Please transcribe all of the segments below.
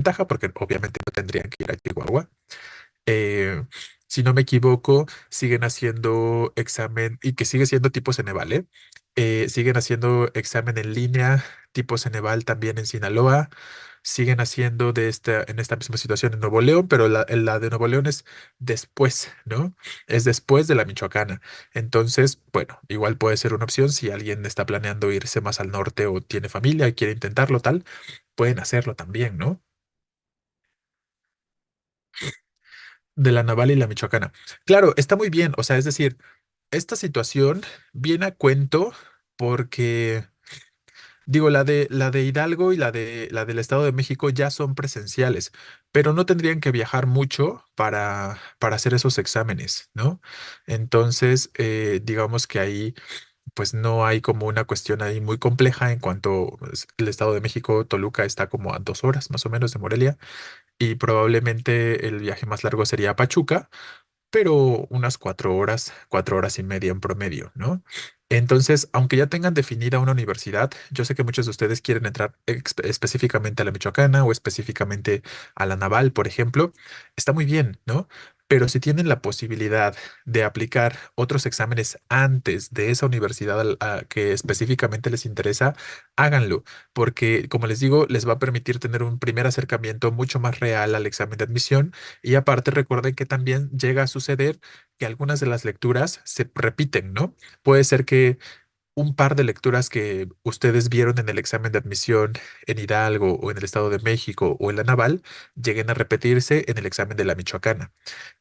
ventaja porque obviamente no tendrían que ir a Chihuahua. Eh, si no me equivoco, siguen haciendo examen y que sigue siendo tipo Ceneval, ¿eh? Siguen haciendo examen en línea tipo Ceneval también en Sinaloa. Siguen haciendo en esta misma situación en Nuevo León, pero la de Nuevo León es después, ¿no? Es después de la Michoacana. Entonces, bueno, igual puede ser una opción si alguien está planeando irse más al norte o tiene familia y quiere intentarlo tal, pueden hacerlo también, ¿no? De la Naval y la Michoacana. Claro, está muy bien. O sea, es decir, esta situación viene a cuento porque, digo, la de Hidalgo y la del Estado de México ya son presenciales, pero no tendrían que viajar mucho para hacer esos exámenes, ¿no? Entonces, digamos que ahí, pues no hay como una cuestión ahí muy compleja en cuanto pues, el Estado de México, Toluca está como a 2 horas más o menos de Morelia y probablemente el viaje más largo sería a Pachuca, pero unas 4 horas, 4 horas y media en promedio, ¿no? Entonces, aunque ya tengan definida una universidad, yo sé que muchos de ustedes quieren entrar específicamente a la Michoacana o específicamente a la Naval, por ejemplo, está muy bien, ¿no? Pero si tienen la posibilidad de aplicar otros exámenes antes de esa universidad a que específicamente les interesa, háganlo, porque como les digo, les va a permitir tener un primer acercamiento mucho más real al examen de admisión y aparte recuerden que también llega a suceder que algunas de las lecturas se repiten, ¿no? Puede ser que un par de lecturas que ustedes vieron en el examen de admisión en Hidalgo o en el Estado de México o en la Naval lleguen a repetirse en el examen de la Michoacana.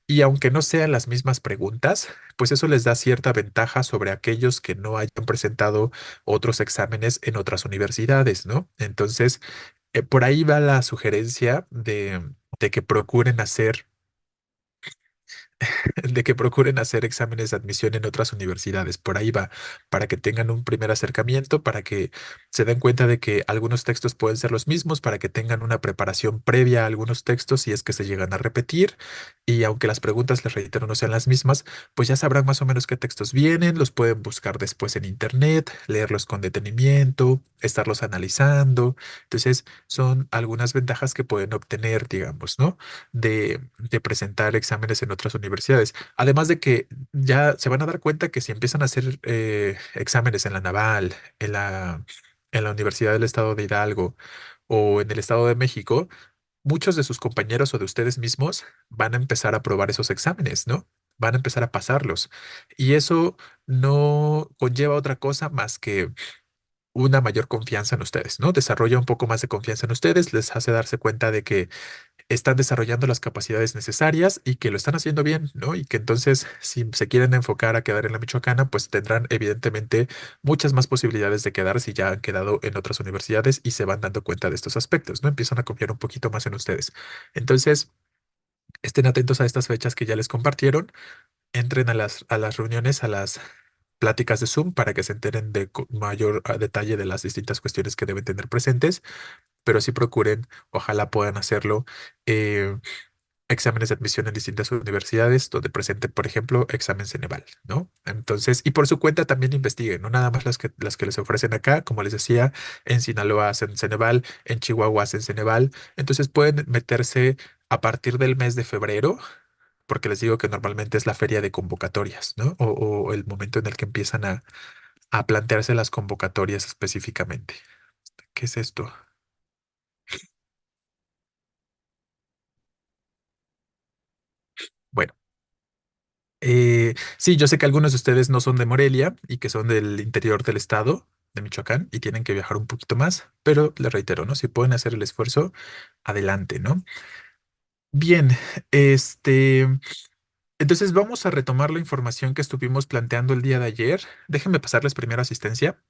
Y aunque no sean las mismas preguntas, pues eso les da cierta ventaja sobre aquellos que no hayan presentado otros exámenes en otras universidades, ¿no? Entonces, por ahí va la sugerencia de que procuren hacer de que procuren hacer exámenes de admisión en otras universidades. Por ahí va, para que tengan un primer acercamiento, para que se den cuenta de que algunos textos pueden ser los mismos, para que tengan una preparación previa a algunos textos si es que se llegan a repetir. Y aunque las preguntas, les reitero, no sean las mismas, pues ya sabrán más o menos qué textos vienen, los pueden buscar después en internet, leerlos con detenimiento, estarlos analizando. Entonces, son algunas ventajas que pueden obtener, digamos, ¿no? De presentar exámenes en otras universidades. Además de que ya se van a dar cuenta que si empiezan a hacer exámenes en la Naval, en la Universidad del Estado de Hidalgo o en el Estado de México, muchos de sus compañeros o de ustedes mismos van a empezar a probar esos exámenes, ¿no? Van a empezar a pasarlos. Y eso no conlleva otra cosa más que una mayor confianza en ustedes, ¿no? Desarrolla un poco más de confianza en ustedes, les hace darse cuenta de que están desarrollando las capacidades necesarias y que lo están haciendo bien, ¿no? Y que entonces, si se quieren enfocar a quedar en la Michoacana, pues tendrán evidentemente muchas más posibilidades de quedar si ya han quedado en otras universidades y se van dando cuenta de estos aspectos, ¿no? Empiezan a confiar un poquito más en ustedes. Entonces, estén atentos a estas fechas que ya les compartieron, entren a las reuniones, a las pláticas de Zoom para que se enteren de mayor detalle de las distintas cuestiones que deben tener presentes, pero sí procuren, ojalá puedan hacerlo. eh, Exámenes de admisión en distintas universidades donde presenten, por ejemplo, examen Ceneval, ¿no? Entonces, y por su cuenta también investiguen, no nada más las que les ofrecen acá, como les decía, en Sinaloa hacen Ceneval, en Chihuahua hacen Ceneval, entonces pueden meterse a partir del mes de febrero, porque les digo que normalmente es la feria de convocatorias, ¿no? O el momento en el que empiezan a plantearse las convocatorias específicamente. ¿Qué es esto? Bueno. Sí, yo sé que algunos de ustedes no son de Morelia y que son del interior del estado de Michoacán y tienen que viajar un poquito más, pero les reitero, ¿no? Si pueden hacer el esfuerzo, adelante, ¿no? Bien, este, entonces vamos a retomar la información que estuvimos planteando el día de ayer. Déjenme pasarles primero asistencia.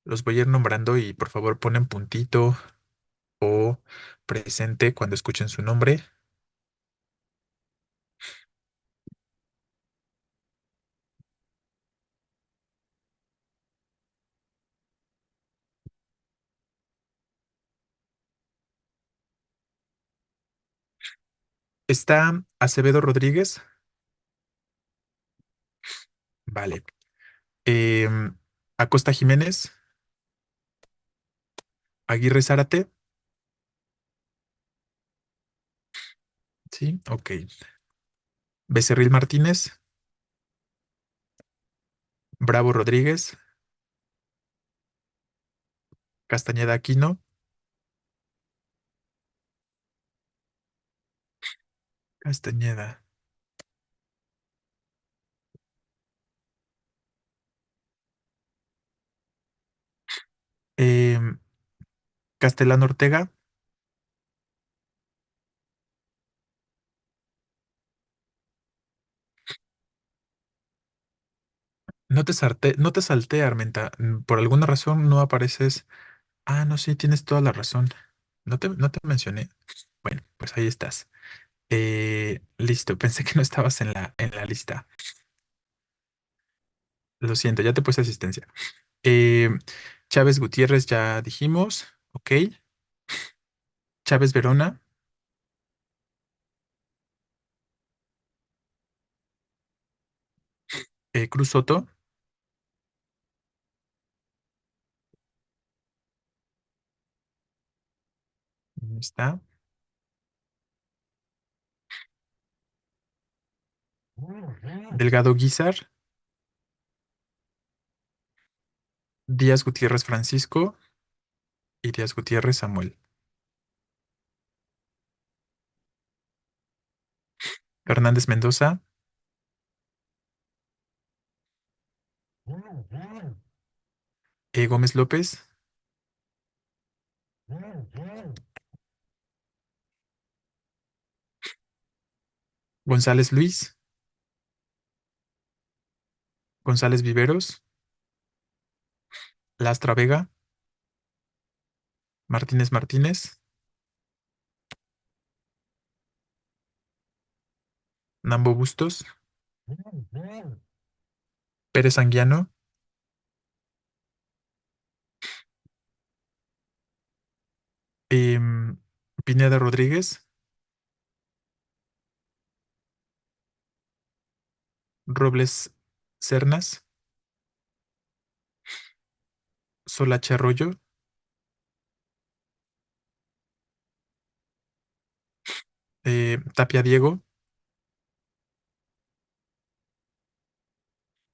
Los voy a ir nombrando y por favor ponen puntito o presente cuando escuchen su nombre. Está Acevedo Rodríguez, vale. Acosta Jiménez. Aguirre Zárate, Sí, ok. Becerril Martínez, Bravo Rodríguez, Castañeda Aquino, Castañeda, em, Castellano Ortega. No te salté, Armenta. Por alguna razón no apareces. Ah, no, sí, tienes toda la razón. No te mencioné. Bueno, pues ahí estás. Listo, pensé que no estabas en la lista. Lo siento, ya te puse asistencia. Eh, Chávez Gutiérrez ya dijimos. Ok. Chávez Verona, Cruz Soto. Ahí está. Delgado Guizar, Díaz Gutiérrez Francisco y Díaz Gutiérrez Samuel. Fernández Mendoza, Gómez López, González Luis, González Viveros, Lastra Vega, Martínez Martínez, Nambo Bustos, Pérez Anguiano, em, Pineda Rodríguez, Robles Cernas, Solache Arroyo, Tapia Diego,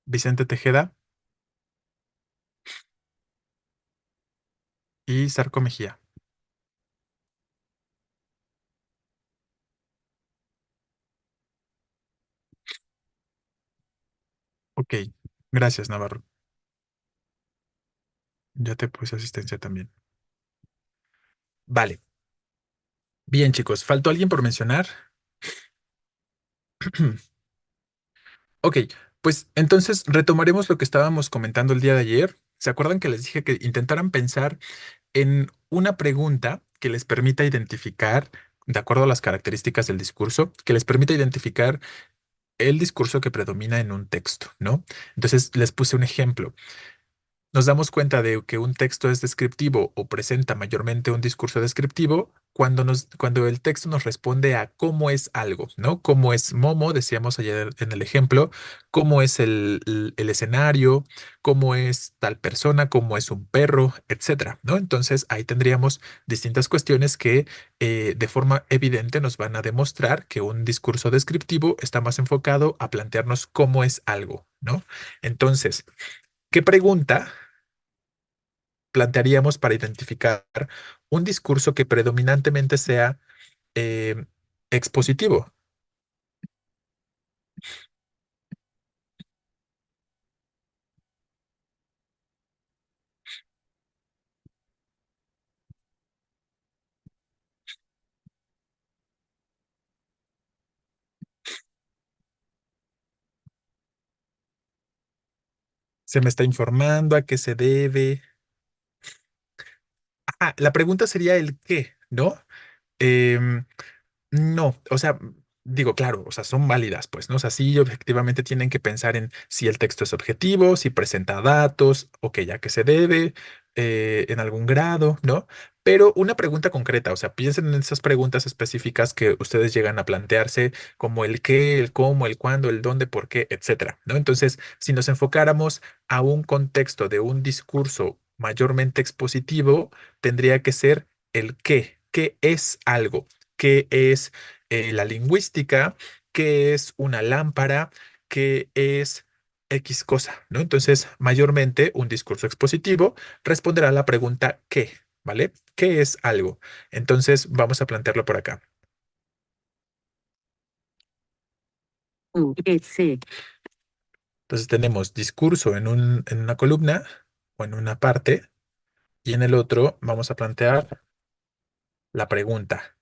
Vicente Tejeda y Sarco Mejía. Ok, gracias, Navarro. Ya te puse asistencia también. Vale. Bien, chicos, ¿faltó alguien por mencionar? Ok, pues entonces retomaremos lo que estábamos comentando el día de ayer. ¿Se acuerdan que les dije que intentaran pensar en una pregunta que les permita identificar, de acuerdo a las características del discurso, que les permita identificar el discurso que predomina en un texto, ¿no? Entonces les puse un ejemplo. Nos damos cuenta de que un texto es descriptivo o presenta mayormente un discurso descriptivo cuando el texto nos responde a cómo es algo, ¿no? Cómo es Momo, decíamos ayer en el ejemplo, cómo es el escenario, cómo es tal persona, cómo es un perro, etcétera, ¿no? Entonces ahí tendríamos distintas cuestiones que de forma evidente nos van a demostrar que un discurso descriptivo está más enfocado a plantearnos cómo es algo, ¿no? Entonces, ¿qué pregunta plantearíamos para identificar un discurso que predominantemente sea eh, expositivo? ¿Se me está informando a qué se debe? Ah, la pregunta sería el qué, ¿no? Em, No, o sea, digo, claro, o sea, son válidas, pues, ¿no? O sea, sí, objetivamente tienen que pensar en si el texto es objetivo, si presenta datos, ok, ya que se debe, en algún grado, ¿no? Pero una pregunta concreta, o sea, piensen en esas preguntas específicas que ustedes llegan a plantearse, como el qué, el cómo, el cuándo, el dónde, por qué, etcétera, ¿no? Entonces, si nos enfocáramos a un contexto de un discurso mayormente expositivo, tendría que ser el qué es algo. qué es la lingüística, qué es una lámpara, qué es X cosa, ¿no? Entonces, mayormente un discurso expositivo responderá a la pregunta ¿qué? ¿Vale? ¿Qué es algo? Entonces, vamos a plantearlo por acá. Ese. Entonces, tenemos discurso en una columna o en una parte y en el otro vamos a plantear la pregunta.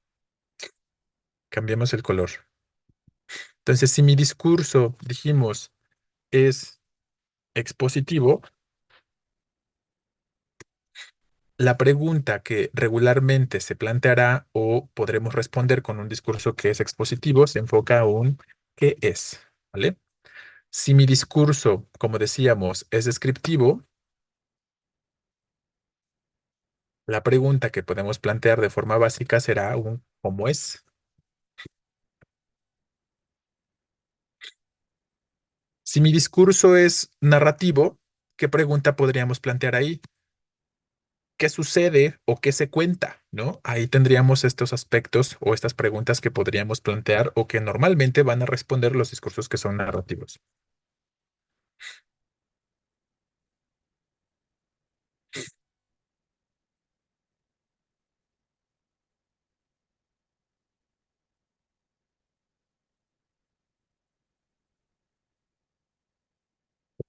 Cambiemos el color. Entonces, si mi discurso, dijimos, es expositivo, la pregunta que regularmente se planteará o podremos responder con un discurso que es expositivo se enfoca a un ¿qué es? ¿Vale? Si mi discurso, como decíamos, es descriptivo, la pregunta que podemos plantear de forma básica será un ¿cómo es? Si mi discurso es narrativo, ¿qué pregunta podríamos plantear ahí? ¿Qué sucede o qué se cuenta? ¿No? Ahí tendríamos estos aspectos o estas preguntas que podríamos plantear o que normalmente van a responder los discursos que son narrativos.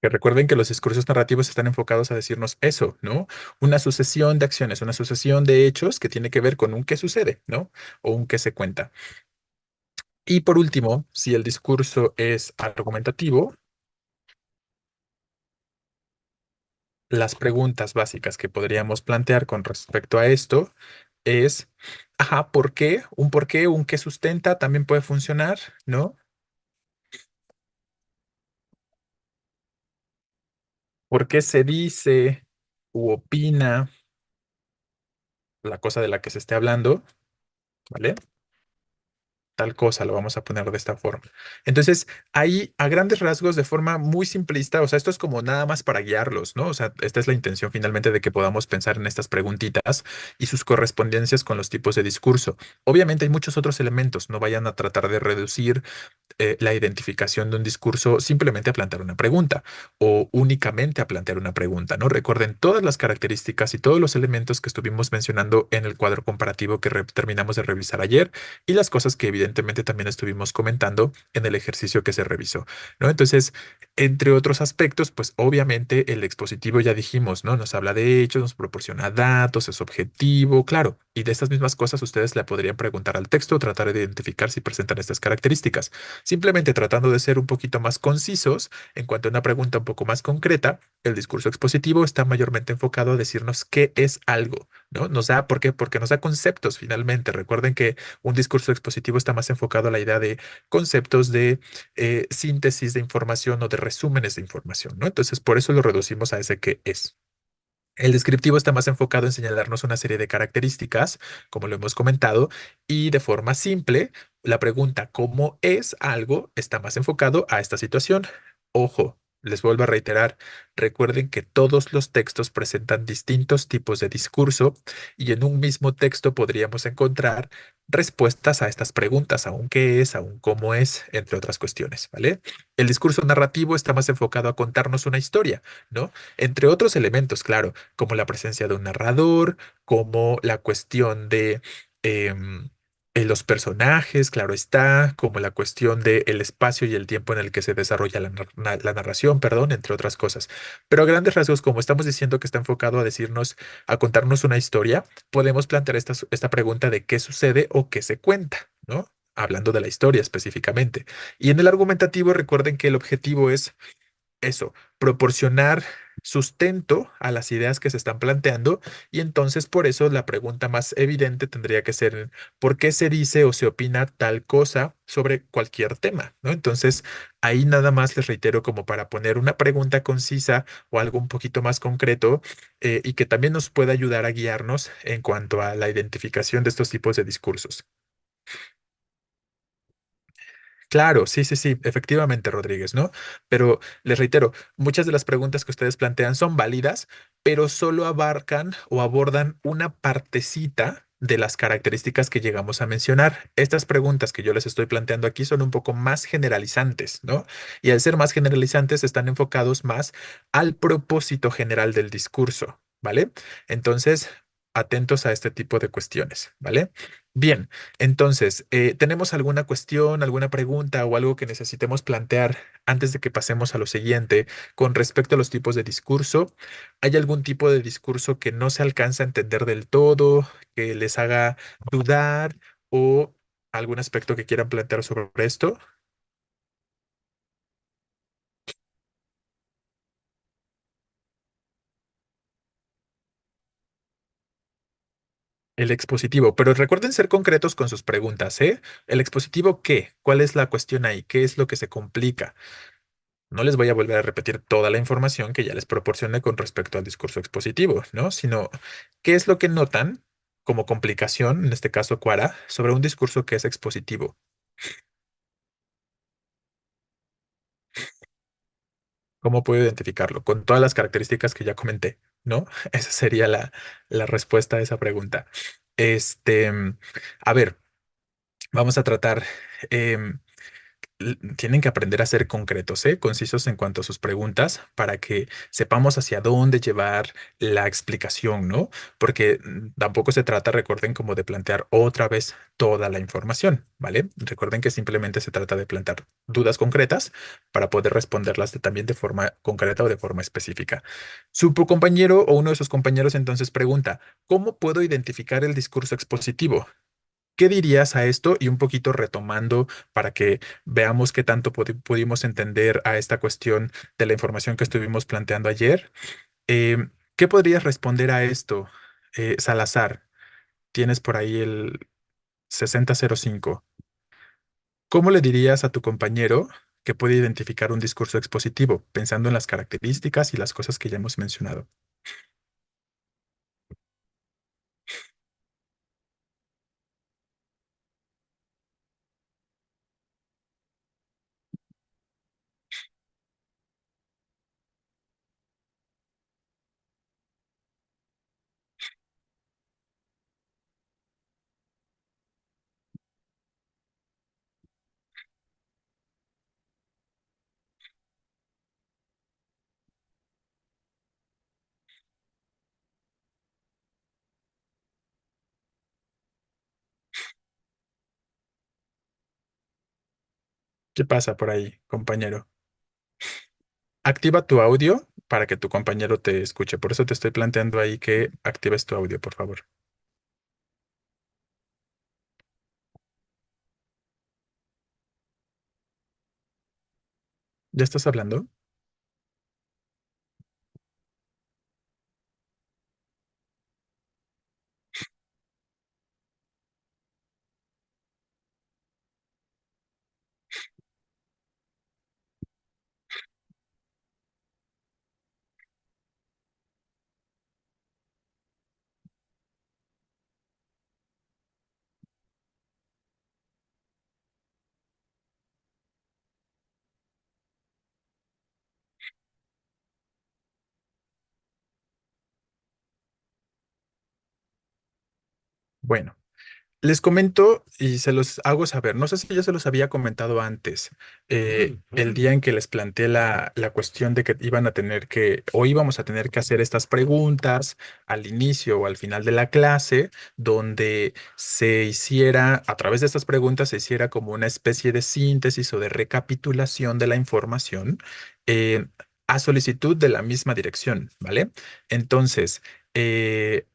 Que recuerden que los discursos narrativos están enfocados a decirnos eso, ¿no? Una sucesión de acciones, una sucesión de hechos que tiene que ver con un qué sucede, ¿no? O un qué se cuenta. Y por último, si el discurso es argumentativo, las preguntas básicas que podríamos plantear con respecto a esto es, ajá, ¿por qué? Un por qué, un qué sustenta también puede funcionar, ¿no? ¿Por qué se dice u opina la cosa de la que se esté hablando? ¿Vale? Tal cosa, lo vamos a poner de esta forma. Entonces, ahí a grandes rasgos, de forma muy simplista, o sea, esto es como nada más para guiarlos, ¿no? O sea, esta es la intención finalmente de que podamos pensar en estas preguntitas y sus correspondencias con los tipos de discurso. Obviamente hay muchos otros elementos, no vayan a tratar de reducir la identificación de un discurso simplemente a plantear una pregunta o únicamente a plantear una pregunta, ¿no? Recuerden todas las características y todos los elementos que estuvimos mencionando en el cuadro comparativo que terminamos de revisar ayer y las cosas que evidentemente también estuvimos comentando en el ejercicio que se revisó, ¿no? Entonces, entre otros aspectos, pues obviamente el expositivo ya dijimos, ¿no? Nos habla de hechos, nos proporciona datos, es objetivo, claro, y de estas mismas cosas ustedes le podrían preguntar al texto, tratar de identificar si presentan estas características. Simplemente tratando de ser un poquito más concisos en cuanto a una pregunta un poco más concreta, el discurso expositivo está mayormente enfocado a decirnos qué es algo, ¿no? Nos da, ¿por qué? Porque nos da conceptos finalmente. Recuerden que un discurso expositivo está más enfocado a la idea de conceptos de síntesis de información o de resúmenes de información, ¿no? Entonces, por eso lo reducimos a ese qué es. El descriptivo está más enfocado en señalarnos una serie de características, como lo hemos comentado, y de forma simple, la pregunta ¿cómo es algo? Está más enfocado a esta situación. Ojo, les vuelvo a reiterar, recuerden que todos los textos presentan distintos tipos de discurso y en un mismo texto podríamos encontrar respuestas a estas preguntas, a un qué es, a un cómo es, entre otras cuestiones, ¿vale? El discurso narrativo está más enfocado a contarnos una historia, ¿no? Entre otros elementos, claro, como la presencia de un narrador, como la cuestión de em, los personajes, claro está, como la cuestión del espacio y el tiempo en el que se desarrolla la narración, perdón, entre otras cosas. Pero a grandes rasgos, como estamos diciendo que está enfocado a decirnos, a contarnos una historia, podemos plantear esta pregunta de qué sucede o qué se cuenta, ¿no? Hablando de la historia específicamente. Y en el argumentativo, recuerden que el objetivo es eso, proporcionar sustento a las ideas que se están planteando y entonces por eso la pregunta más evidente tendría que ser ¿por qué se dice o se opina tal cosa sobre cualquier tema? ¿No? Entonces ahí nada más les reitero como para poner una pregunta concisa o algo un poquito más concreto y que también nos pueda ayudar a guiarnos en cuanto a la identificación de estos tipos de discursos. Claro, sí, sí, sí, efectivamente, Rodríguez, ¿no? Pero les reitero, muchas de las preguntas que ustedes plantean son válidas, pero solo abarcan o abordan una partecita de las características que llegamos a mencionar. Estas preguntas que yo les estoy planteando aquí son un poco más generalizantes, ¿no? Y al ser más generalizantes, están enfocados más al propósito general del discurso, ¿vale? Entonces, atentos a este tipo de cuestiones, ¿vale? Bien, entonces, ¿tenemos alguna cuestión, alguna pregunta o algo que necesitemos plantear antes de que pasemos a lo siguiente con respecto a los tipos de discurso? ¿Hay algún tipo de discurso que no se alcanza a entender del todo, que les haga dudar o algún aspecto que quieran plantear sobre esto? El expositivo, pero recuerden ser concretos con sus preguntas, ¿eh? ¿El expositivo qué? ¿Cuál es la cuestión ahí? ¿Qué es lo que se complica? No les voy a volver a repetir toda la información que ya les proporcioné con respecto al discurso expositivo, ¿no? Sino, ¿qué es lo que notan como complicación, en este caso Quara, sobre un discurso que es expositivo? ¿Cómo puedo identificarlo? Con todas las características que ya comenté, ¿no? Esa sería la respuesta a esa pregunta. Este, a ver, vamos a tratar. em, Tienen que aprender a ser concretos, ¿eh? Concisos en cuanto a sus preguntas para que sepamos hacia dónde llevar la explicación, ¿no? Porque tampoco se trata, recuerden, como de plantear otra vez toda la información, ¿vale? Recuerden que simplemente se trata de plantear dudas concretas para poder responderlas también de forma concreta o de forma específica. Su compañero o uno de sus compañeros entonces pregunta, ¿cómo puedo identificar el discurso expositivo? ¿Qué dirías a esto? Y un poquito retomando para que veamos qué tanto pudimos entender a esta cuestión de la información que estuvimos planteando ayer. ¿Qué podrías responder a esto, Salazar? Tienes por ahí el 6005. ¿Cómo le dirías a tu compañero que puede identificar un discurso expositivo, pensando en las características y las cosas que ya hemos mencionado? ¿Qué pasa por ahí, compañero? Activa tu audio para que tu compañero te escuche. Por eso te estoy planteando ahí que actives tu audio, por favor. ¿Ya estás hablando? Bueno. Les comento y se los hago saber. No sé si ya se los había comentado antes, el día en que les planteé la cuestión de que iban a tener que, o íbamos a tener que hacer estas preguntas al inicio o al final de la clase, donde se hiciera, a través de estas preguntas, se hiciera como una especie de síntesis o de recapitulación de la información eh, a solicitud de la misma dirección, ¿vale? Entonces,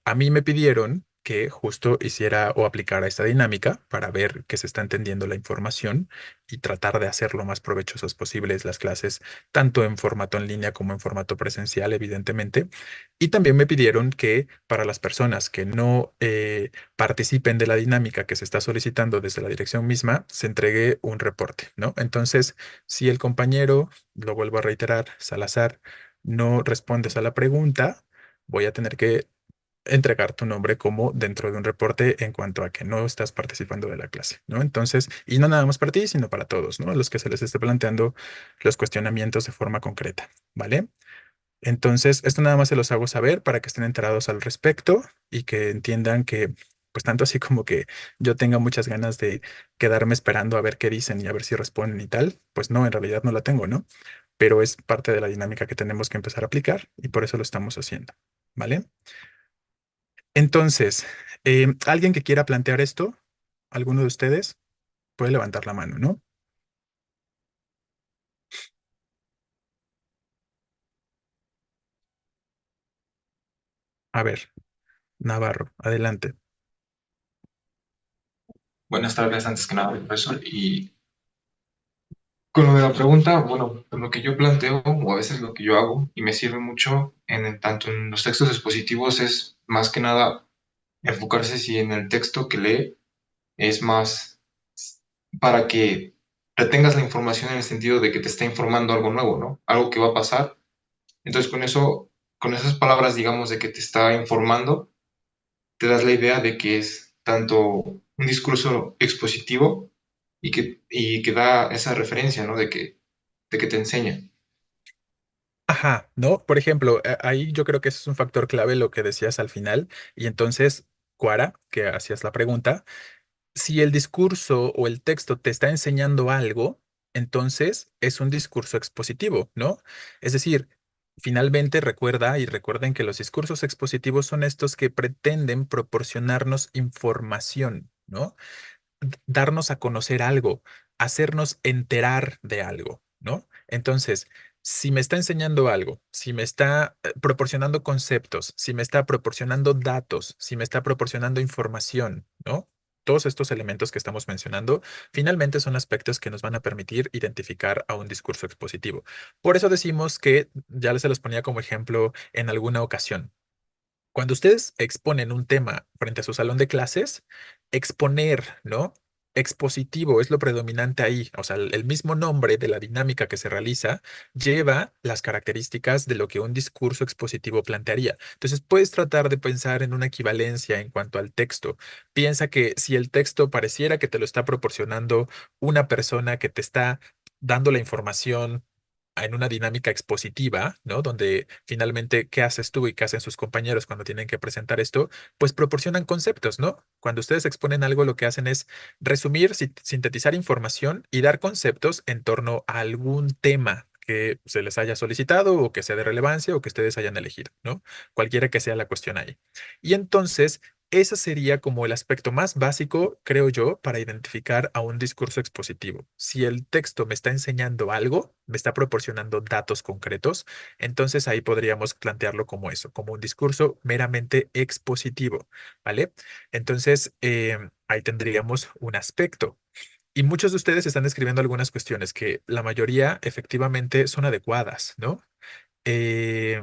a mí me pidieron que justo hiciera o aplicara esta dinámica para ver que se está entendiendo la información y tratar de hacer lo más provechosas posibles las clases, tanto en formato en línea como en formato presencial, evidentemente. Y también me pidieron que para las personas que no participen de la dinámica que se está solicitando desde la dirección misma, se entregue un reporte, ¿no? Entonces, si el compañero, lo vuelvo a reiterar, Salazar, no respondes a la pregunta, voy a tener que entregar tu nombre como dentro de un reporte en cuanto a que no estás participando de la clase, ¿no? Entonces, y no nada más para ti, sino para todos, ¿no? A los que se les esté planteando los cuestionamientos de forma concreta, ¿vale? Entonces, esto nada más se los hago saber para que estén enterados al respecto y que entiendan que pues tanto así como que yo tenga muchas ganas de quedarme esperando a ver qué dicen y a ver si responden y tal, pues no, en realidad no la tengo, ¿no? Pero es parte de la dinámica que tenemos que empezar a aplicar y por eso lo estamos haciendo, ¿vale? Entonces, alguien que quiera plantear esto, alguno de ustedes puede levantar la mano, ¿no? A ver, Navarro, adelante. Buenas tardes, antes que nada, profesor. Y con lo de la pregunta, bueno, lo que yo planteo, o a veces lo que yo hago, y me sirve mucho tanto en los textos expositivos, es más que nada enfocarse si en el texto que lee es más para que retengas la información en el sentido de que te está informando algo nuevo, ¿no? Algo que va a pasar. Entonces, con eso, con esas palabras, digamos, de que te está informando, te das la idea de que es tanto un discurso expositivo y que da esa referencia, ¿no? De que te enseña. Ajá, ¿no? Por ejemplo, ahí yo creo que ese es un factor clave lo que decías al final. Y entonces, Cuara, que hacías la pregunta, si el discurso o el texto te está enseñando algo, entonces es un discurso expositivo, ¿no? Es decir, finalmente recuerda y recuerden que los discursos expositivos son estos que pretenden proporcionarnos información, ¿no? Darnos a conocer algo, hacernos enterar de algo, ¿no? Entonces, si me está enseñando algo, si me está proporcionando conceptos, si me está proporcionando datos, si me está proporcionando información, ¿no? Todos estos elementos que estamos mencionando, finalmente son aspectos que nos van a permitir identificar a un discurso expositivo. Por eso decimos que, ya se los ponía como ejemplo en alguna ocasión, cuando ustedes exponen un tema frente a su salón de clases, exponer, ¿no? Expositivo es lo predominante ahí. O sea, el mismo nombre de la dinámica que se realiza lleva las características de lo que un discurso expositivo plantearía. Entonces, puedes tratar de pensar en una equivalencia en cuanto al texto. Piensa que si el texto pareciera que te lo está proporcionando una persona que te está dando la información en una dinámica expositiva, ¿no? Donde finalmente, ¿qué haces tú y qué hacen sus compañeros cuando tienen que presentar esto? Pues proporcionan conceptos, ¿no? Cuando ustedes exponen algo, lo que hacen es resumir, sintetizar información y dar conceptos en torno a algún tema que se les haya solicitado o que sea de relevancia o que ustedes hayan elegido, ¿no? Cualquiera que sea la cuestión ahí. Y entonces, ese sería como el aspecto más básico, creo yo, para identificar a un discurso expositivo. Si el texto me está enseñando algo, me está proporcionando datos concretos, entonces ahí podríamos plantearlo como eso, como un discurso meramente expositivo, ¿vale? Entonces, ahí tendríamos un aspecto. Y muchos de ustedes están escribiendo algunas cuestiones que la mayoría efectivamente son adecuadas, ¿no? eh,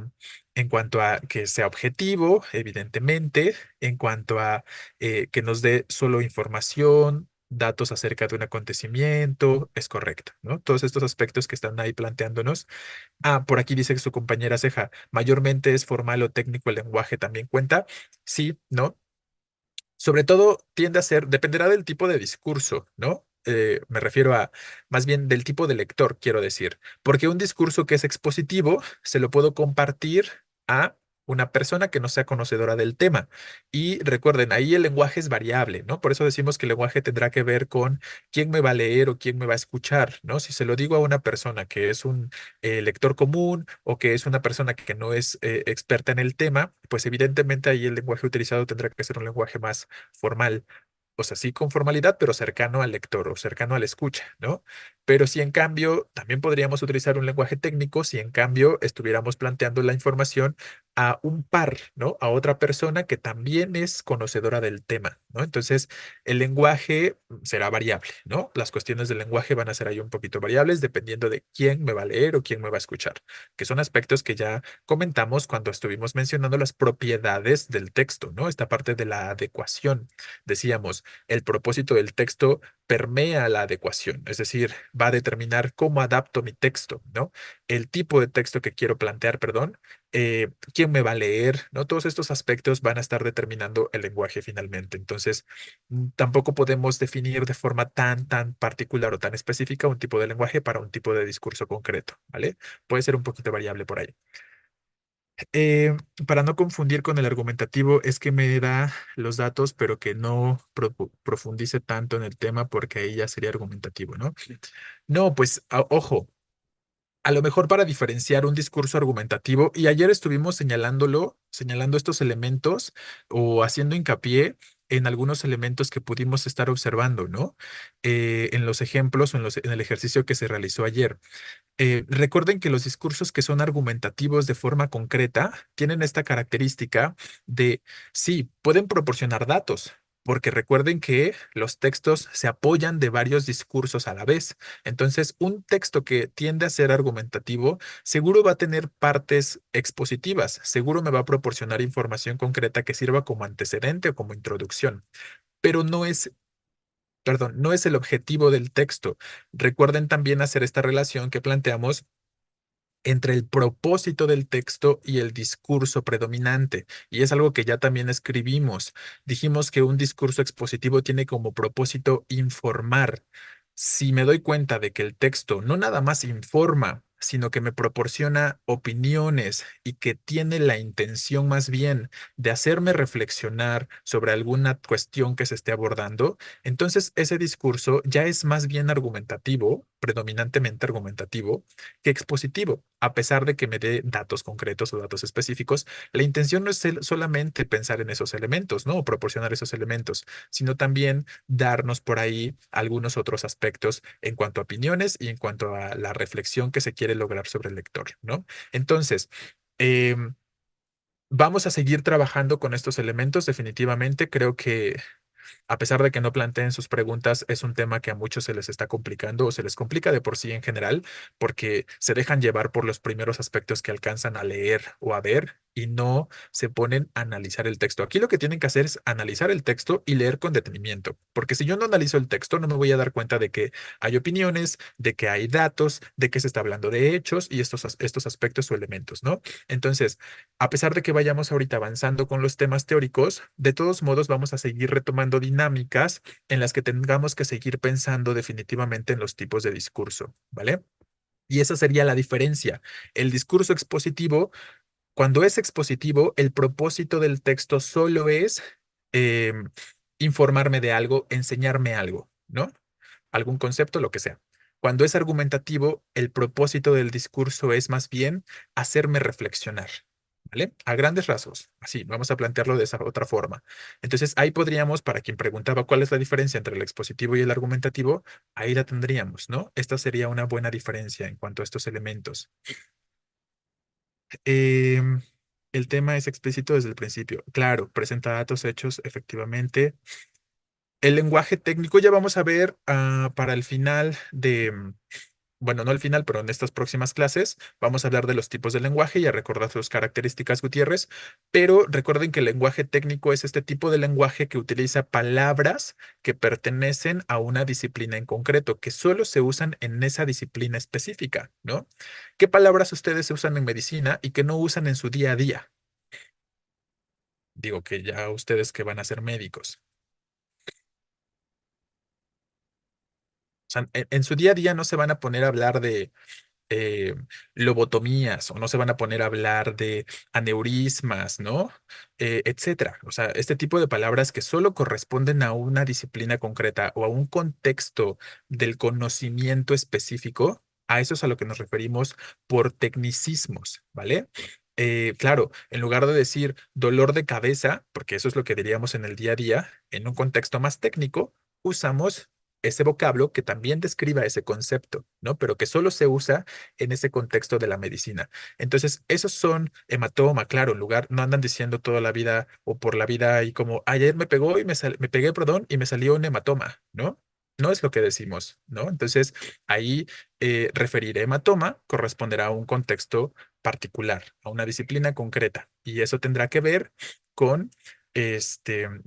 en cuanto a que sea objetivo, evidentemente, en cuanto a que nos dé solo información, datos acerca de un acontecimiento, es correcto, ¿no? Todos estos aspectos que están ahí planteándonos. Ah, por aquí dice que su compañera Ceja, mayormente es formal o técnico el lenguaje, también cuenta. Sí, ¿no? Sobre todo tiende a ser, dependerá del tipo de discurso, ¿no? Me refiero a más bien del tipo de lector, quiero decir, porque un discurso que es expositivo se lo puedo compartir a una persona que no sea conocedora del tema. Y recuerden, ahí el lenguaje es variable, ¿no? Por eso decimos que el lenguaje tendrá que ver con quién me va a leer o quién me va a escuchar, ¿no? Si se lo digo a una persona que es un lector común o que es una persona que no es experta en el tema, pues evidentemente ahí el lenguaje utilizado tendrá que ser un lenguaje más formal, o sea, sí con formalidad, pero cercano al lector o cercano a la escucha, ¿no? Pero si en cambio también podríamos utilizar un lenguaje técnico, si en cambio estuviéramos planteando la información a un par, ¿no? A otra persona que también es conocedora del tema, ¿no? Entonces, el lenguaje será variable, ¿no? Las cuestiones del lenguaje van a ser ahí un poquito variables dependiendo de quién me va a leer o quién me va a escuchar, que son aspectos que ya comentamos cuando estuvimos mencionando las propiedades del texto, ¿no? Esta parte de la adecuación. Decíamos, el propósito del texto permea la adecuación, es decir, va a determinar cómo adapto mi texto, ¿no? El tipo de texto que quiero plantear, perdón, quién me va a leer, ¿no? Todos estos aspectos van a estar determinando el lenguaje finalmente. Entonces, tampoco podemos definir de forma tan particular o tan específica un tipo de lenguaje para un tipo de discurso concreto, ¿vale? Puede ser un poquito variable por ahí. Eh, para no confundir con el argumentativo, es que me da los datos, pero que no profundice tanto en el tema porque ahí ya sería argumentativo, ¿no? No, pues ojo, a lo mejor para diferenciar un discurso argumentativo, y ayer estuvimos señalando estos elementos o haciendo hincapié en algunos elementos que pudimos estar observando, ¿no? En los ejemplos o en el ejercicio que se realizó ayer. Recuerden que los discursos que son argumentativos de forma concreta tienen esta característica de, sí, pueden proporcionar datos, porque recuerden que los textos se apoyan de varios discursos a la vez. Entonces, un texto que tiende a ser argumentativo seguro va a tener partes expositivas, seguro me va a proporcionar información concreta que sirva como antecedente o como introducción, pero no es, perdón, no es el objetivo del texto. Recuerden también hacer esta relación que planteamos entre el propósito del texto y el discurso predominante. Y es algo que ya también escribimos. Dijimos que un discurso expositivo tiene como propósito informar. Si me doy cuenta de que el texto no nada más informa, sino que me proporciona opiniones y que tiene la intención más bien de hacerme reflexionar sobre alguna cuestión que se esté abordando, entonces ese discurso ya es más bien argumentativo, predominantemente argumentativo, que expositivo. A pesar de que me dé datos concretos o datos específicos, la intención no es solamente pensar en esos elementos, ¿no? O proporcionar esos elementos, sino también darnos por ahí algunos otros aspectos en cuanto a opiniones y en cuanto a la reflexión que se quiere lograr sobre el lector, ¿no? Entonces, em, vamos a seguir trabajando con estos elementos. Definitivamente creo que a pesar de que no planteen sus preguntas, es un tema que a muchos se les está complicando o se les complica de por sí en general, porque se dejan llevar por los primeros aspectos que alcanzan a leer o a ver y no se ponen a analizar el texto. Aquí lo que tienen que hacer es analizar el texto y leer con detenimiento, porque si yo no analizo el texto, no me voy a dar cuenta de que hay opiniones, de que hay datos, de que se está hablando de hechos y estos aspectos o elementos, ¿no? Entonces, a pesar de que vayamos ahorita avanzando con los temas teóricos, de todos modos vamos a seguir retomando dinámicas en las que tengamos que seguir pensando definitivamente en los tipos de discurso, ¿vale? Y esa sería la diferencia. El discurso expositivo, cuando es expositivo, el propósito del texto solo es em, informarme de algo, enseñarme algo, ¿no? Algún concepto, lo que sea. Cuando es argumentativo, el propósito del discurso es más bien hacerme reflexionar, ¿vale? A grandes rasgos, así, vamos a plantearlo de esa otra forma. Entonces, ahí podríamos, para quien preguntaba cuál es la diferencia entre el expositivo y el argumentativo, ahí la tendríamos, ¿no? Esta sería una buena diferencia en cuanto a estos elementos. Em, el tema es explícito desde el principio. Claro, presenta datos hechos, efectivamente. El lenguaje técnico ya vamos a ver para el final de, bueno, no al final, pero en estas próximas clases vamos a hablar de los tipos de lenguaje y a recordar sus características, Gutiérrez, pero recuerden que el lenguaje técnico es este tipo de lenguaje que utiliza palabras que pertenecen a una disciplina en concreto, que solo se usan en esa disciplina específica, ¿no? ¿Qué palabras ustedes usan en medicina y que no usan en su día a día? Digo que ya ustedes que van a ser médicos. O sea, en su día a día no se van a poner a hablar de eh, lobotomías o no se van a poner a hablar de aneurismas, ¿no? Etcétera. O sea, este tipo de palabras que solo corresponden a una disciplina concreta o a un contexto del conocimiento específico, a eso es a lo que nos referimos por tecnicismos, ¿vale? Claro, en lugar de decir dolor de cabeza, porque eso es lo que diríamos en el día a día, en un contexto más técnico, usamos ese vocablo que también describa ese concepto, ¿no? Pero que solo se usa en ese contexto de la medicina. Entonces, esos son hematoma, claro, en lugar, no andan diciendo toda la vida o por la vida y como ayer me pegó y me pegué, perdón, y me salió un hematoma, ¿no? No es lo que decimos, ¿no? Entonces, ahí referir hematoma corresponderá a un contexto particular, a una disciplina concreta, y eso tendrá que ver con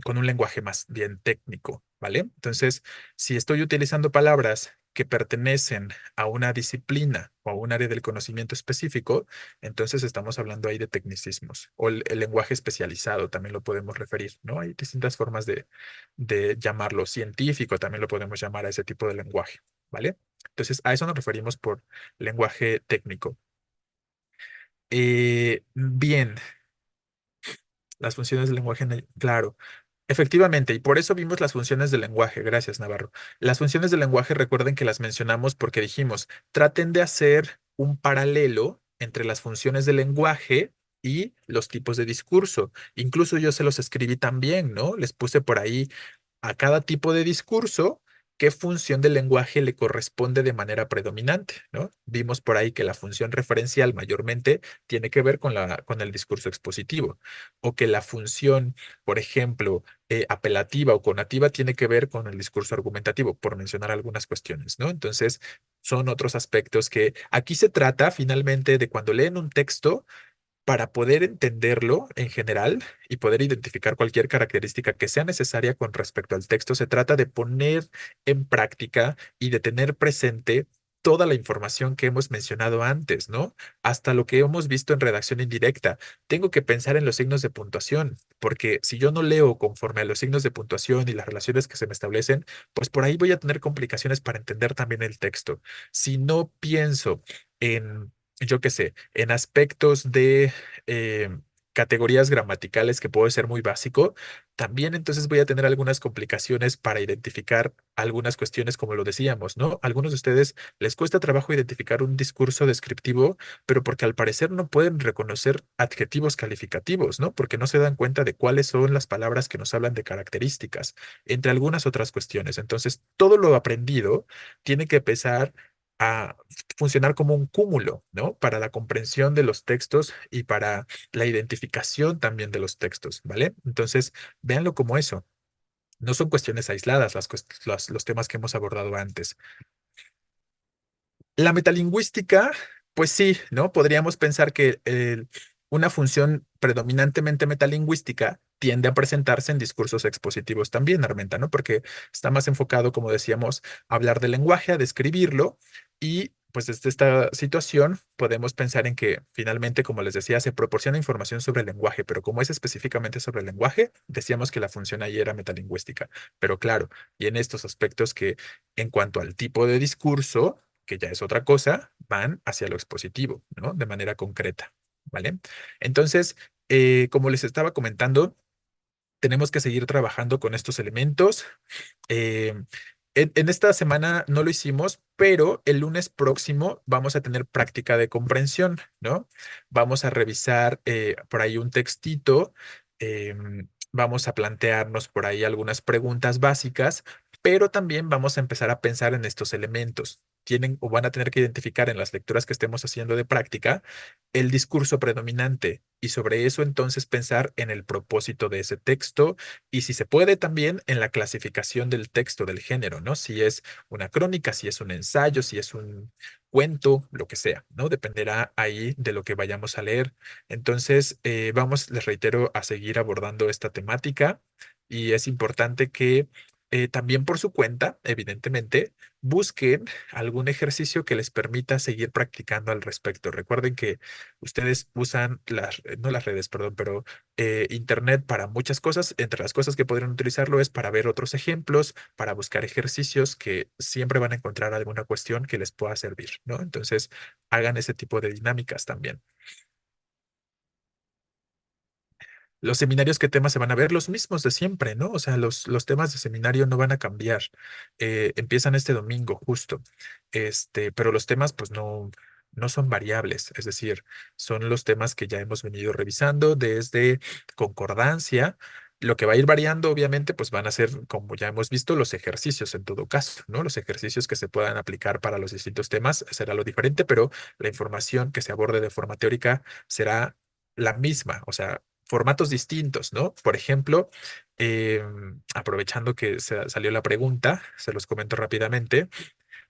con un lenguaje más bien técnico, ¿vale? Entonces, si estoy utilizando palabras que pertenecen a una disciplina o a un área del conocimiento específico, entonces estamos hablando ahí de tecnicismos o el lenguaje especializado también lo podemos referir, ¿no? Hay distintas formas de llamarlo científico, también lo podemos llamar a ese tipo de lenguaje, ¿vale? Entonces, a eso nos referimos por lenguaje técnico. Bien, las funciones del lenguaje, claro. Efectivamente, y por eso vimos las funciones del lenguaje. Gracias, Navarro. Las funciones del lenguaje, recuerden que las mencionamos porque dijimos, traten de hacer un paralelo entre las funciones del lenguaje y los tipos de discurso. Incluso yo se los escribí también, ¿no? Les puse por ahí a cada tipo de discurso qué función del lenguaje le corresponde de manera predominante, ¿no? Vimos por ahí que la función referencial mayormente tiene que ver con con el discurso expositivo, o que la función, por ejemplo, apelativa o conativa tiene que ver con el discurso argumentativo, por mencionar algunas cuestiones, ¿no? Entonces, son otros aspectos que aquí se trata finalmente de cuando leen un texto, para poder entenderlo en general y poder identificar cualquier característica que sea necesaria con respecto al texto, se trata de poner en práctica y de tener presente toda la información que hemos mencionado antes, ¿no? Hasta lo que hemos visto en redacción indirecta. Tengo que pensar en los signos de puntuación, porque si yo no leo conforme a los signos de puntuación y las relaciones que se me establecen, pues por ahí voy a tener complicaciones para entender también el texto. Si no pienso en, yo qué sé, en aspectos de eh, categorías gramaticales que puede ser muy básico, también entonces voy a tener algunas complicaciones para identificar algunas cuestiones, como lo decíamos, ¿no? A algunos de ustedes les cuesta trabajo identificar un discurso descriptivo, pero porque al parecer no pueden reconocer adjetivos calificativos, ¿no? Porque no se dan cuenta de cuáles son las palabras que nos hablan de características, entre algunas otras cuestiones. Entonces, todo lo aprendido tiene que empezar a funcionar como un cúmulo, ¿no? Para la comprensión de los textos y para la identificación también de los textos, ¿vale? Entonces, véanlo como eso. No son cuestiones aisladas los temas que hemos abordado antes. La metalingüística, pues sí, ¿no? Podríamos pensar que una función predominantemente metalingüística tiende a presentarse en discursos expositivos también, Armenta, ¿no? Porque está más enfocado, como decíamos, a hablar del lenguaje, a describirlo, y pues desde esta situación podemos pensar en que finalmente, como les decía, se proporciona información sobre el lenguaje, pero como es específicamente sobre el lenguaje, decíamos que la función ahí era metalingüística. Pero claro, y en estos aspectos que en cuanto al tipo de discurso, que ya es otra cosa, van hacia lo expositivo, ¿no? De manera concreta, ¿vale? Entonces, como les estaba comentando, tenemos que seguir trabajando con estos elementos. Eh, en esta semana no lo hicimos, pero el lunes próximo vamos a tener práctica de comprensión, ¿no? Vamos a revisar por ahí un textito, vamos a plantearnos por ahí algunas preguntas básicas, pero también vamos a empezar a pensar en estos elementos. Tienen o van a tener que identificar en las lecturas que estemos haciendo de práctica el discurso predominante y sobre eso entonces pensar en el propósito de ese texto y si se puede también en la clasificación del texto, del género, ¿no? Si es una crónica, si es un ensayo, si es un cuento, lo que sea, ¿no? Dependerá ahí de lo que vayamos a leer. Entonces, vamos, les reitero, a seguir abordando esta temática y es importante que también por su cuenta, evidentemente, busquen algún ejercicio que les permita seguir practicando al respecto. Recuerden que ustedes usan no las redes, perdón, pero Internet para muchas cosas. Entre las cosas que podrían utilizarlo es para ver otros ejemplos, para buscar ejercicios que siempre van a encontrar alguna cuestión que les pueda servir, ¿no? Entonces, hagan ese tipo de dinámicas también. Los seminarios, ¿qué temas se van a ver? Los mismos de siempre, ¿no? O sea, los temas de seminario no van a cambiar. Empiezan este domingo, justo. Pero los temas, pues no son variables. Es decir, son los temas que ya hemos venido revisando desde concordancia. Lo que va a ir variando, obviamente, pues van a ser, como ya hemos visto, los ejercicios en todo caso, ¿no? Los ejercicios que se puedan aplicar para los distintos temas será lo diferente, pero la información que se aborde de forma teórica será la misma. O sea, formatos distintos, ¿no? Por ejemplo, aprovechando que salió la pregunta, se los comento rápidamente.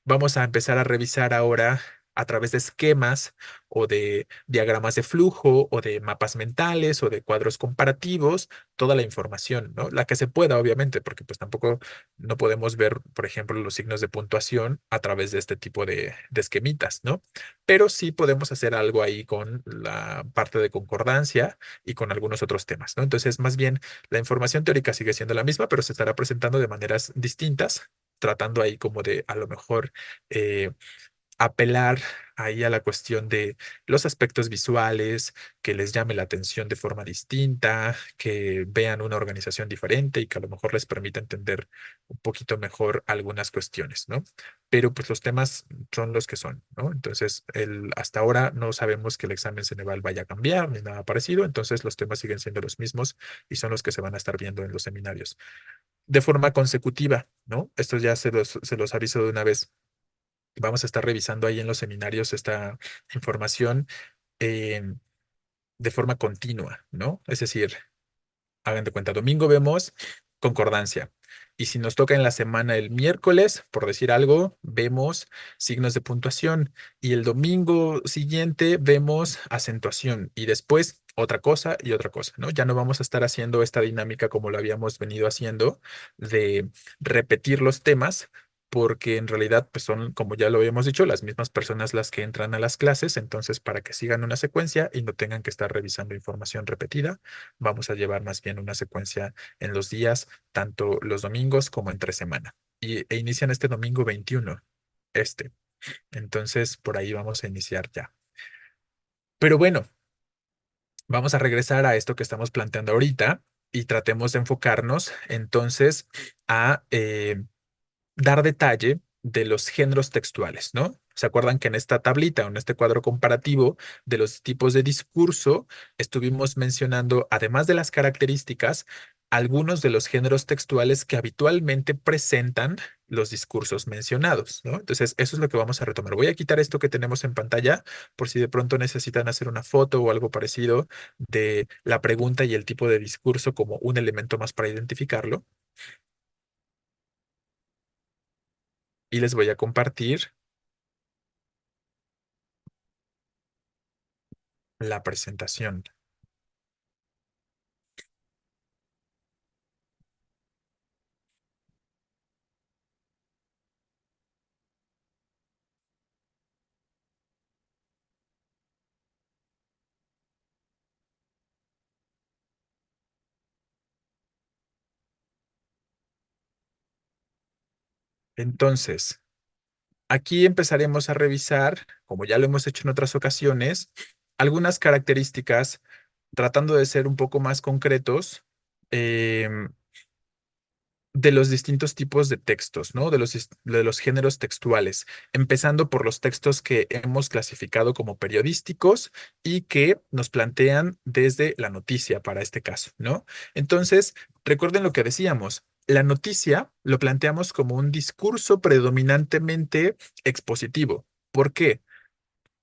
Vamos a empezar a revisar ahora a través de esquemas o de diagramas de flujo o de mapas mentales o de cuadros comparativos, toda la información, ¿no? La que se pueda, obviamente, porque pues tampoco no podemos ver, por ejemplo, los signos de puntuación a través de este tipo de esquemitas, ¿no? Pero sí podemos hacer algo ahí con la parte de concordancia y con algunos otros temas, ¿no? Entonces, más bien, la información teórica sigue siendo la misma, pero se estará presentando de maneras distintas tratando ahí como de a lo mejor eh, apelar ahí a la cuestión de los aspectos visuales, que les llame la atención de forma distinta, que vean una organización diferente y que a lo mejor les permita entender un poquito mejor algunas cuestiones, ¿no? Pero pues los temas son los que son, ¿no? Entonces, hasta ahora no sabemos que el examen Ceneval vaya a cambiar ni nada parecido, entonces los temas siguen siendo los mismos y son los que se van a estar viendo en los seminarios de forma consecutiva, ¿no? Esto ya se los aviso de una vez. Vamos a estar revisando ahí en los seminarios esta información eh, de forma continua, ¿no? Es decir, hagan de cuenta, domingo vemos concordancia. Y si nos toca en la semana el miércoles, por decir algo, vemos signos de puntuación. Y el domingo siguiente vemos acentuación. Y después otra cosa, ¿no? Ya no vamos a estar haciendo esta dinámica como lo habíamos venido haciendo de repetir los temas, porque en realidad pues son, como ya lo habíamos dicho, las mismas personas las que entran a las clases. Entonces, para que sigan una secuencia y no tengan que estar revisando información repetida, vamos a llevar más bien una secuencia en los días, tanto los domingos como entre semana. E inician este domingo 21, este. Entonces, por ahí vamos a iniciar ya. Pero bueno, vamos a regresar a esto que estamos planteando ahorita y tratemos de enfocarnos entonces a dar detalle de los géneros textuales, ¿no? ¿Se acuerdan que en esta tablita o en este cuadro comparativo de los tipos de discurso estuvimos mencionando, además de las características, algunos de los géneros textuales que habitualmente presentan los discursos mencionados, ¿no? Entonces, eso es lo que vamos a retomar. Voy a quitar esto que tenemos en pantalla por si de pronto necesitan hacer una foto o algo parecido de la pregunta y el tipo de discurso como un elemento más para identificarlo. Y les voy a compartir la presentación. Entonces, aquí empezaremos a revisar, como ya lo hemos hecho en otras ocasiones, algunas características, tratando de ser un poco más concretos, em, de los distintos tipos de textos, ¿no? De los géneros textuales, empezando por los textos que hemos clasificado como periodísticos y que nos plantean desde la noticia para este caso, ¿no? Entonces, recuerden lo que decíamos. La noticia lo planteamos como un discurso predominantemente expositivo. ¿Por qué?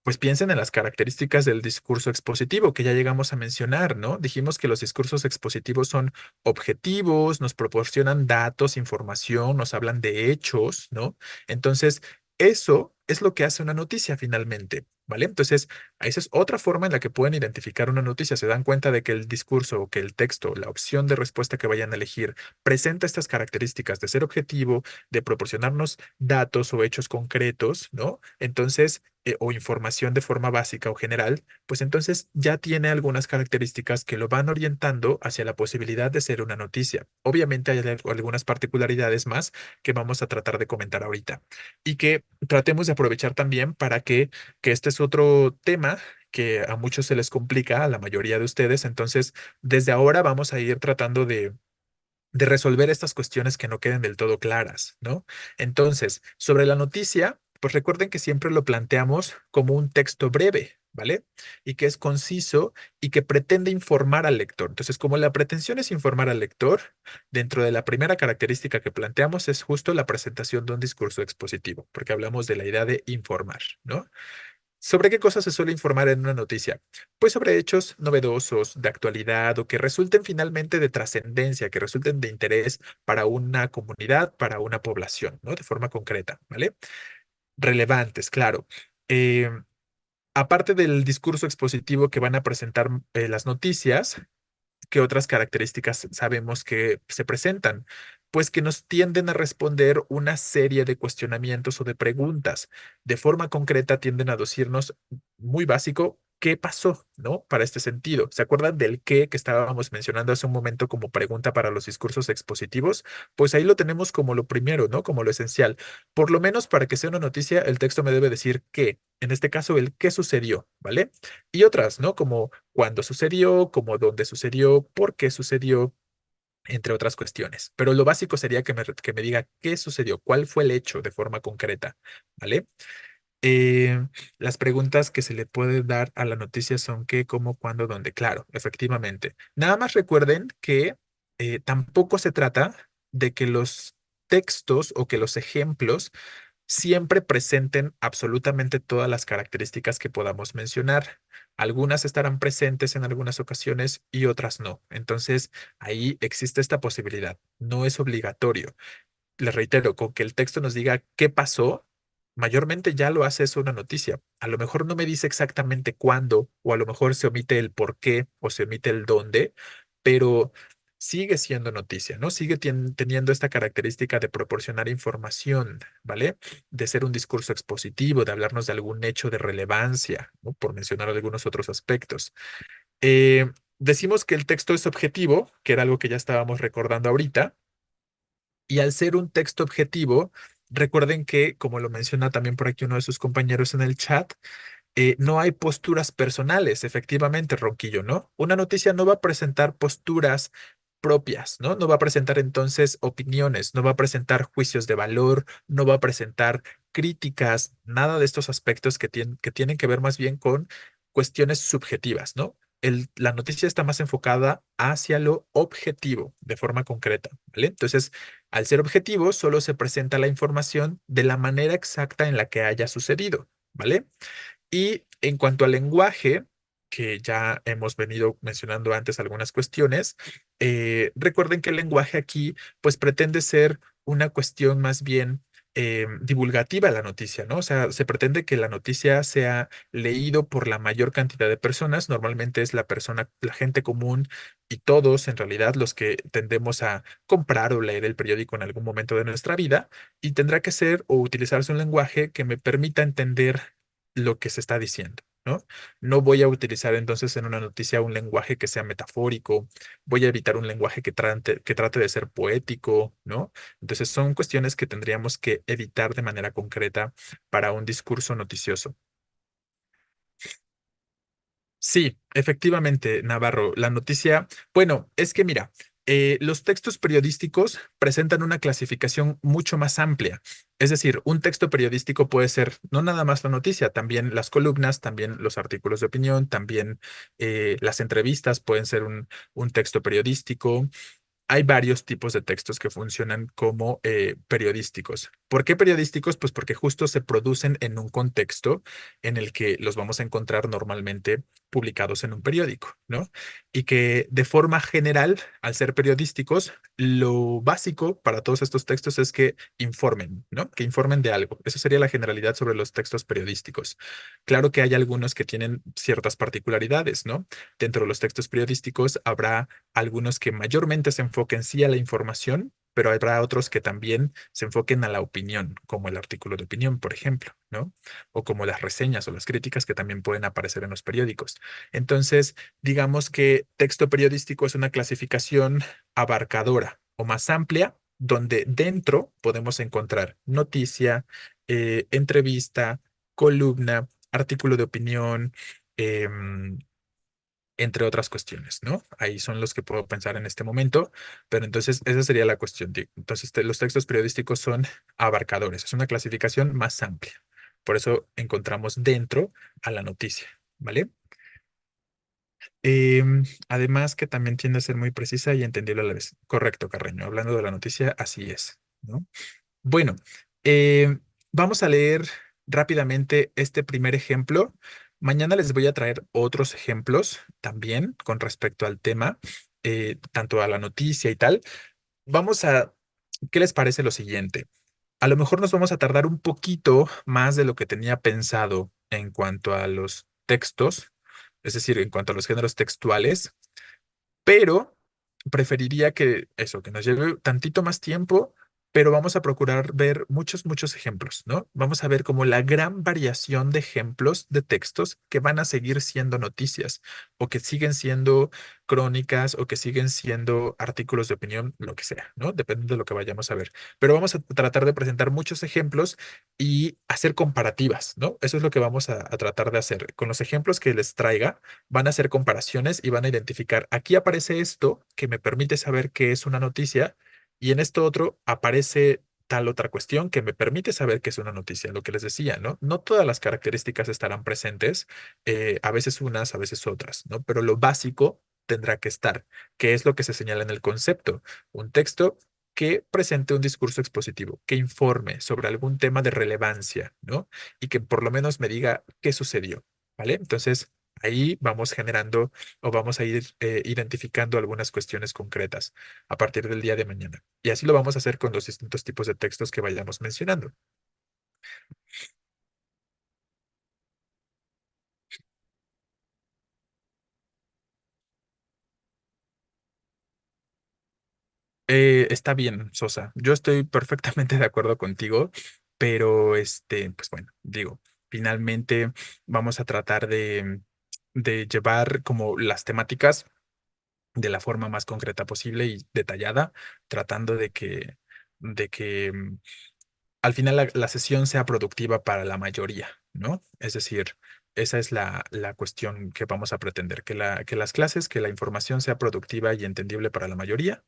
Pues piensen en las características del discurso expositivo que ya llegamos a mencionar, ¿no? Dijimos que los discursos expositivos son objetivos, nos proporcionan datos, información, nos hablan de hechos, ¿no? Entonces, eso es lo que hace una noticia finalmente, ¿vale? Entonces, esa es otra forma en la que pueden identificar una noticia. Se dan cuenta de que el discurso o que el texto, la opción de respuesta que vayan a elegir, presenta estas características de ser objetivo, de proporcionarnos datos o hechos concretos, ¿no? Entonces, o información de forma básica o general, pues entonces ya tiene algunas características que lo van orientando hacia la posibilidad de ser una noticia. Obviamente hay algunas particularidades más que vamos a tratar de comentar ahorita y que tratemos de aprovechar también para que este es otro tema que a muchos se les complica, a la mayoría de ustedes. Entonces, desde ahora vamos a ir tratando de resolver estas cuestiones que no queden del todo claras, ¿no? Entonces, sobre la noticia, pues recuerden que siempre lo planteamos como un texto breve, ¿vale? Y que es conciso y que pretende informar al lector. Entonces, como la pretensión es informar al lector, dentro de la primera característica que planteamos es justo la presentación de un discurso expositivo, porque hablamos de la idea de informar, ¿no? ¿Sobre qué cosas se suele informar en una noticia? Pues sobre hechos novedosos, de actualidad o que resulten finalmente de trascendencia, que resulten de interés para una comunidad, para una población, ¿no? De forma concreta, ¿vale? Relevantes, claro. Eh, Aparte del discurso expositivo que van a presentar las noticias, ¿qué otras características sabemos que se presentan? Pues que nos tienden a responder una serie de cuestionamientos o de preguntas. De forma concreta tienden a decirnos, muy básico, qué pasó, ¿no? Para este sentido. ¿Se acuerdan del qué que estábamos mencionando hace un momento como pregunta para los discursos expositivos? Pues ahí lo tenemos como lo primero, ¿no? Como lo esencial. Por lo menos para que sea una noticia, el texto me debe decir qué. En este caso, el qué sucedió, ¿vale? Y otras, ¿no? Como cuándo sucedió, como dónde sucedió, por qué sucedió, entre otras cuestiones. Pero lo básico sería que me diga qué sucedió, cuál fue el hecho de forma concreta, ¿vale? Eh, las preguntas que se le puede dar a la noticia son qué, cómo, cuándo, dónde. Claro, efectivamente. Nada más recuerden que tampoco se trata de que los textos o que los ejemplos siempre presenten absolutamente todas las características que podamos mencionar. Algunas estarán presentes en algunas ocasiones y otras no. Entonces, ahí existe esta posibilidad. No es obligatorio. Les reitero, con que el texto nos diga qué pasó, mayormente ya lo hace eso una noticia. A lo mejor no me dice exactamente cuándo, o a lo mejor se omite el por qué o se omite el dónde, pero sigue siendo noticia, ¿no? Sigue teniendo esta característica de proporcionar información, ¿vale? De ser un discurso expositivo, de hablarnos de algún hecho de relevancia, ¿no? Por mencionar algunos otros aspectos. Decimos que el texto es objetivo, que era algo que ya estábamos recordando ahorita. Y al ser un texto objetivo, recuerden que, como lo menciona también por aquí uno de sus compañeros en el chat, no hay posturas personales, efectivamente, Ronquillo, ¿no? Una noticia no va a presentar posturas propias, ¿no? No va a presentar entonces opiniones, no va a presentar juicios de valor, no va a presentar críticas, nada de estos aspectos que tienen que ver más bien con cuestiones subjetivas, ¿no? La noticia está más enfocada hacia lo objetivo, de forma concreta, ¿vale? Entonces, al ser objetivo, solo se presenta la información de la manera exacta en la que haya sucedido, ¿vale? Y en cuanto al lenguaje, que ya hemos venido mencionando antes algunas cuestiones, recuerden que el lenguaje aquí pues pretende ser una cuestión más bien divulgativa de la noticia, ¿no? O sea, se pretende que la noticia sea leído por la mayor cantidad de personas. Normalmente es la persona, la gente común y todos en realidad los que tendemos a comprar o leer el periódico en algún momento de nuestra vida y tendrá que ser o utilizarse un lenguaje que me permita entender lo que se está diciendo, ¿no? No voy a utilizar entonces en una noticia un lenguaje que sea metafórico, voy a evitar un lenguaje que trate de ser poético, ¿no? Entonces son cuestiones que tendríamos que evitar de manera concreta para un discurso noticioso. Sí, efectivamente, Navarro, la noticia, bueno, es que mira, los textos periodísticos presentan una clasificación mucho más amplia. Es decir, un texto periodístico puede ser no nada más la noticia, también las columnas, también los artículos de opinión, también las entrevistas pueden ser un texto periodístico. Hay varios tipos de textos que funcionan como periodísticos. ¿Por qué periodísticos? Pues porque justo se producen en un contexto en el que los vamos a encontrar normalmente publicados en un periódico, ¿no? Y que de forma general, al ser periodísticos, lo básico para todos estos textos es que informen, ¿no? Que informen de algo. Eso sería la generalidad sobre los textos periodísticos. Claro que hay algunos que tienen ciertas particularidades, ¿no? Dentro de los textos periodísticos habrá algunos que mayormente se enfoquen sí a la información, pero habrá otros que también se enfoquen a la opinión, como el artículo de opinión, por ejemplo, ¿no? O como las reseñas o las críticas que también pueden aparecer en los periódicos. Entonces, digamos que texto periodístico es una clasificación abarcadora o más amplia, donde dentro podemos encontrar noticia, entrevista, columna, artículo de opinión, entre otras cuestiones, ¿no? Ahí son los que puedo pensar en este momento, pero entonces esa sería la cuestión. Entonces, los textos periodísticos son abarcadores, es una clasificación más amplia. Por eso encontramos dentro a la noticia, ¿vale? Además que también tiende a ser muy precisa y entendible a la vez. Correcto, Carreño. Hablando de la noticia, así es, ¿no? Bueno, vamos a leer rápidamente este primer ejemplo. Mañana les voy a traer otros ejemplos también con respecto al tema, tanto a la noticia y tal. Vamos a, ¿qué les parece lo siguiente? A lo mejor nos vamos a tardar un poquito más de lo que tenía pensado en cuanto a los textos, es decir, en cuanto a los géneros textuales, pero preferiría que eso, que nos lleve tantito más tiempo pero vamos a procurar ver muchos, muchos ejemplos, ¿no? Vamos a ver como la gran variación de ejemplos de textos que van a seguir siendo noticias o que siguen siendo crónicas o que siguen siendo artículos de opinión, lo que sea, ¿no? Depende de lo que vayamos a ver. Pero vamos a tratar de presentar muchos ejemplos y hacer comparativas, ¿no? Eso es lo que vamos a tratar de hacer. Con los ejemplos que les traiga, van a hacer comparaciones y van a identificar, aquí aparece esto que me permite saber que es una noticia y en esto otro aparece tal otra cuestión que me permite saber que es una noticia, lo que les decía, ¿no? No todas las características estarán presentes, a veces unas, a veces otras, ¿no? Pero lo básico tendrá que estar, que es lo que se señala en el concepto, un texto que presente un discurso expositivo, que informe sobre algún tema de relevancia, ¿no? Y que por lo menos me diga qué sucedió, ¿vale? Entonces, ahí vamos generando o vamos a ir identificando algunas cuestiones concretas a partir del día de mañana. Y así lo vamos a hacer con los distintos tipos de textos que vayamos mencionando. Está bien, Sosa. Yo estoy perfectamente de acuerdo contigo, pero pues bueno, digo, finalmente vamos a tratar de llevar como las temáticas de la forma más concreta posible y detallada, tratando de que al final la sesión sea productiva para la mayoría, ¿no? Es decir, esa es la cuestión que vamos a pretender, que las clases, que la información sea productiva y entendible para la mayoría.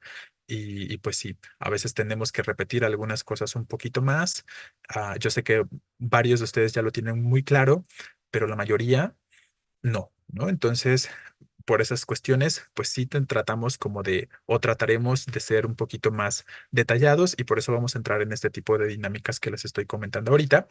Y pues sí, a veces tenemos que repetir algunas cosas un poquito más. Yo sé que varios de ustedes ya lo tienen muy claro, pero la mayoría no, ¿no? Entonces, por esas cuestiones, pues sí tratamos como de, o trataremos de ser un poquito más detallados y por eso vamos a entrar en este tipo de dinámicas que les estoy comentando ahorita.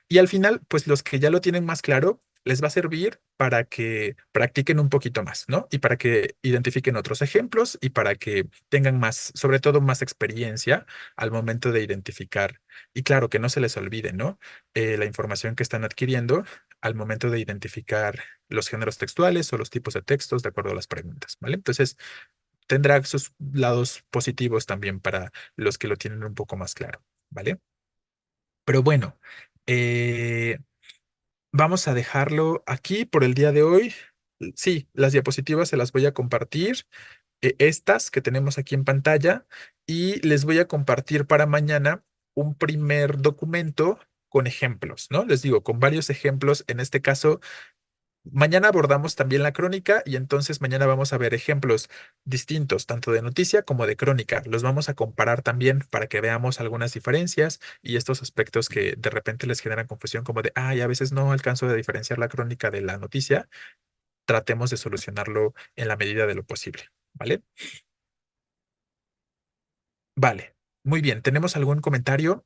Y al final, pues los que ya lo tienen más claro, les va a servir para que practiquen un poquito más, ¿no? Y para que identifiquen otros ejemplos y para que tengan más, sobre todo más experiencia al momento de identificar. Y claro, que no se les olvide, ¿no? La información que están adquiriendo al momento de identificar los géneros textuales o los tipos de textos de acuerdo a las preguntas, ¿vale? Entonces, tendrá sus lados positivos también para los que lo tienen un poco más claro, ¿vale? Pero bueno, eh, vamos a dejarlo aquí por el día de hoy. Sí, las diapositivas se las voy a compartir, estas que tenemos aquí en pantalla, y les voy a compartir para mañana un primer documento con ejemplos, ¿no? Les digo, con varios ejemplos. En este caso, mañana abordamos también la crónica y entonces mañana vamos a ver ejemplos distintos, tanto de noticia como de crónica. Los vamos a comparar también para que veamos algunas diferencias y estos aspectos que de repente les generan confusión, como de, ay, a veces no alcanzo de diferenciar la crónica de la noticia. Tratemos de solucionarlo en la medida de lo posible, ¿vale? Vale, muy bien. ¿Tenemos algún comentario?